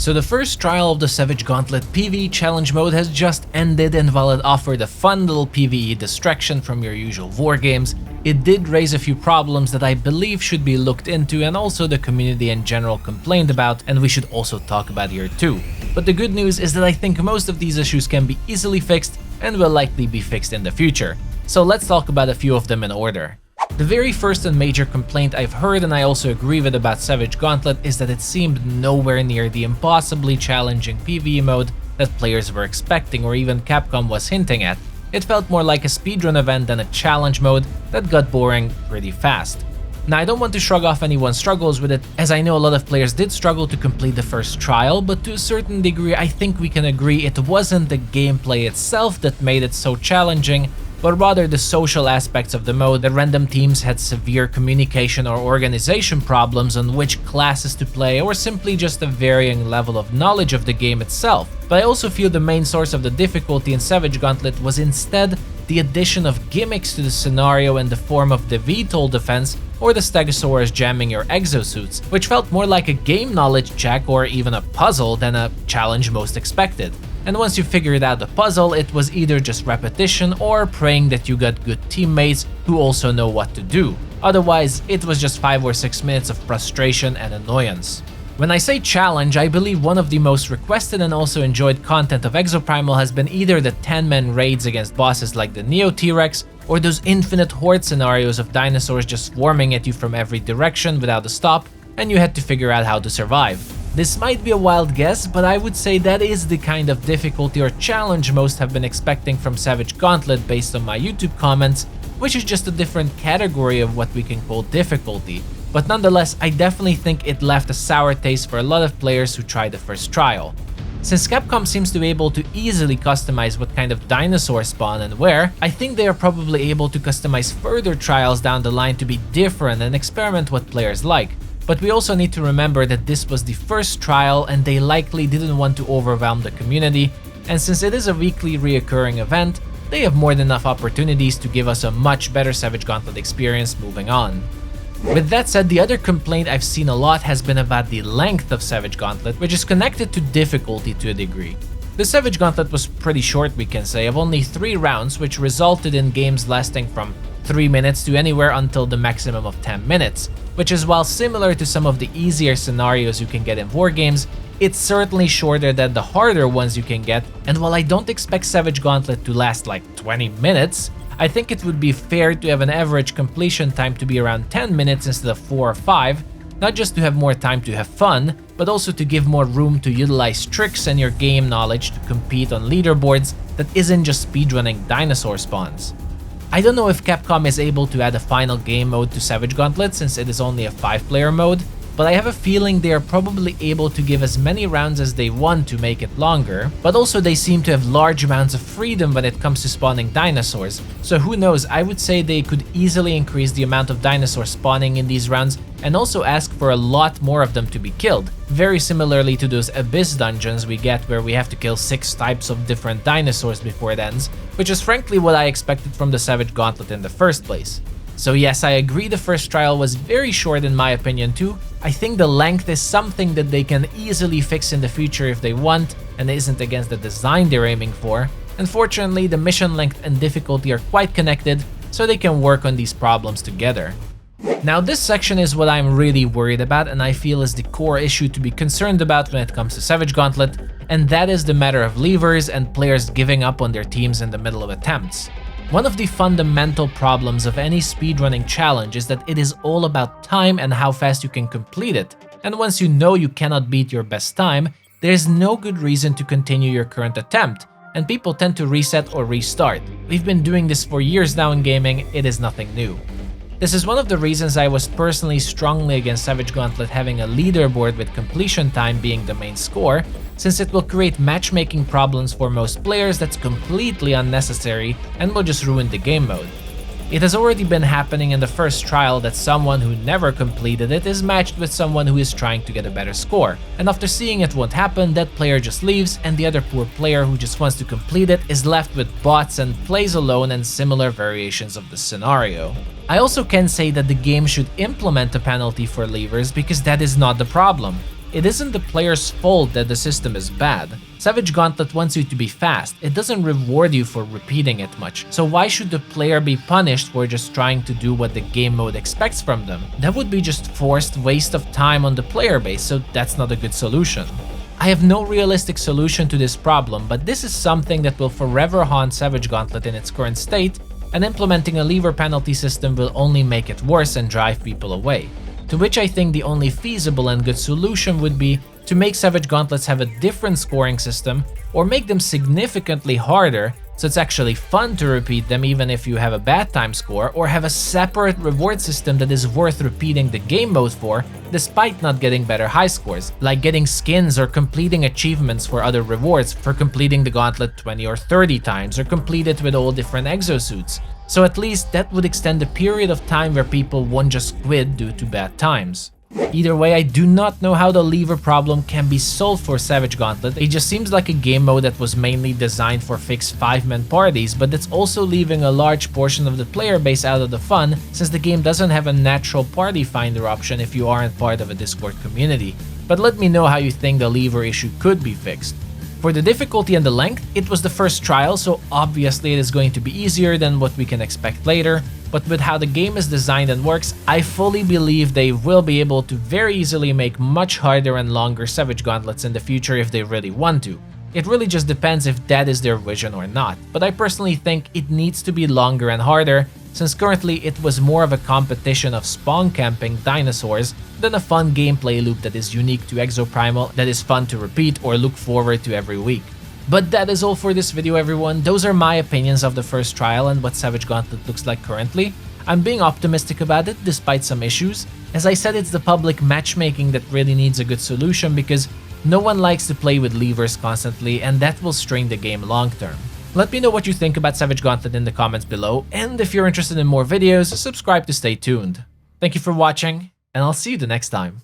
So the first trial of the Savage Gauntlet PvE challenge mode has just ended, and while it offered a fun little PvE distraction from your usual wargames, it did raise a few problems that I believe should be looked into and also the community in general complained about, and we should also talk about here too. But the good news is that I think most of these issues can be easily fixed and will likely be fixed in the future. So let's talk about a few of them in order. The very first and major complaint I've heard, and I also agree with about Savage Gauntlet, is that it seemed nowhere near the impossibly challenging PvE mode that players were expecting or even Capcom was hinting at. It felt more like a speedrun event than a challenge mode that got boring pretty fast. Now, I don't want to shrug off anyone's struggles with it, as I know a lot of players did struggle to complete the first trial, but to a certain degree I think we can agree it wasn't the gameplay itself that made it so challenging, but rather the social aspects of the mode. The random teams had severe communication or organization problems on which classes to play, or simply just a varying level of knowledge of the game itself. But I also feel the main source of the difficulty in Savage Gauntlet was instead the addition of gimmicks to the scenario in the form of the VTOL defense or the Stegosaurus jamming your exosuits, which felt more like a game knowledge check or even a puzzle than a challenge most expected. And once you figured out the puzzle, it was either just repetition or praying that you got good teammates who also know what to do. Otherwise, it was just 5 or 6 minutes of frustration and annoyance. When I say challenge, I believe one of the most requested and also enjoyed content of Exoprimal has been either the 10-man raids against bosses like the Neo T-Rex, or those infinite horde scenarios of dinosaurs just swarming at you from every direction without a stop, and you had to figure out how to survive. This might be a wild guess, but I would say that is the kind of difficulty or challenge most have been expecting from Savage Gauntlet based on my YouTube comments, which is just a different category of what we can call difficulty. But nonetheless, I definitely think it left a sour taste for a lot of players who tried the first trial. Since Capcom seems to be able to easily customize what kind of dinosaur spawn and where, I think they are probably able to customize further trials down the line to be different and experiment what players like. But we also need to remember that this was the first trial and they likely didn't want to overwhelm the community, and since it is a weekly reoccurring event, they have more than enough opportunities to give us a much better Savage Gauntlet experience moving on. With that said, the other complaint I've seen a lot has been about the length of Savage Gauntlet, which is connected to difficulty to a degree. The Savage Gauntlet was pretty short, we can say, of only 3 rounds, which resulted in games lasting from 3 minutes to anywhere until the maximum of 10 minutes, which is, while similar to some of the easier scenarios you can get in wargames, it's certainly shorter than the harder ones you can get, and while I don't expect Savage Gauntlet to last like 20 minutes, I think it would be fair to have an average completion time to be around 10 minutes instead of 4 or 5, not just to have more time to have fun, but also to give more room to utilize tricks and your game knowledge to compete on leaderboards that isn't just speedrunning dinosaur spawns. I don't know if Capcom is able to add a final game mode to Savage Gauntlet since it is only a 5-player mode, but I have a feeling they are probably able to give as many rounds as they want to make it longer, but also they seem to have large amounts of freedom when it comes to spawning dinosaurs, so who knows, I would say they could easily increase the amount of dinosaurs spawning in these rounds and also ask for a lot more of them to be killed, very similarly to those Abyss dungeons we get where we have to kill 6 types of different dinosaurs before it ends, which is frankly what I expected from the Savage Gauntlet in the first place. So yes, I agree the first trial was very short in my opinion too. I think the length is something that they can easily fix in the future if they want and isn't against the design they're aiming for. Unfortunately, the mission length and difficulty are quite connected, so they can work on these problems together. Now this section is what I'm really worried about and I feel is the core issue to be concerned about when it comes to Savage Gauntlet, and that is the matter of levers and players giving up on their teams in the middle of attempts. One of the fundamental problems of any speedrunning challenge is that it is all about time and how fast you can complete it, and once you know you cannot beat your best time, there's no good reason to continue your current attempt, and people tend to reset or restart. We've been doing this for years now in gaming, it is nothing new. This is one of the reasons I was personally strongly against Savage Gauntlet having a leaderboard with completion time being the main score, since it will create matchmaking problems for most players that's completely unnecessary and will just ruin the game mode. It has already been happening in the first trial that someone who never completed it is matched with someone who is trying to get a better score, and after seeing it won't happen, that player just leaves and the other poor player who just wants to complete it is left with bots and plays alone and similar variations of the scenario. I also can say that the game should implement a penalty for leavers because that is not the problem. It isn't the player's fault that the system is bad. Savage Gauntlet wants you to be fast, it doesn't reward you for repeating it much, so why should the player be punished for just trying to do what the game mode expects from them? That would be just forced waste of time on the player base, so that's not a good solution. I have no realistic solution to this problem, but this is something that will forever haunt Savage Gauntlet in its current state, and implementing a lever penalty system will only make it worse and drive people away. To which I think the only feasible and good solution would be to make Savage Gauntlets have a different scoring system, or make them significantly harder so it's actually fun to repeat them even if you have a bad time score, or have a separate reward system that is worth repeating the game mode for despite not getting better high scores, like getting skins or completing achievements for other rewards for completing the gauntlet 20 or 30 times, or complete it with all different exosuits. So at least that would extend the period of time where people won't just quit due to bad times. Either way, I do not know how the lever problem can be solved for Savage Gauntlet. It just seems like a game mode that was mainly designed for fixed 5-man parties, but that's also leaving a large portion of the player base out of the fun, since the game doesn't have a natural party finder option if you aren't part of a Discord community. But let me know how you think the lever issue could be fixed. For the difficulty and the length, it was the first trial, so obviously it is going to be easier than what we can expect later, but with how the game is designed and works, I fully believe they will be able to very easily make much harder and longer Savage Gauntlets in the future if they really want to. It really just depends if that is their vision or not, but I personally think it needs to be longer and harder, since currently it was more of a competition of spawn camping dinosaurs than a fun gameplay loop that is unique to Exoprimal, that is fun to repeat or look forward to every week. But that is all for this video, everyone. Those are my opinions of the first trial and what Savage Gauntlet looks like currently. I'm being optimistic about it despite some issues. As I said, it's the public matchmaking that really needs a good solution, because no one likes to play with levers constantly, and that will strain the game long term. Let me know what you think about Savage Gauntlet in the comments below, and if you're interested in more videos, subscribe to stay tuned. Thank you for watching, and I'll see you the next time.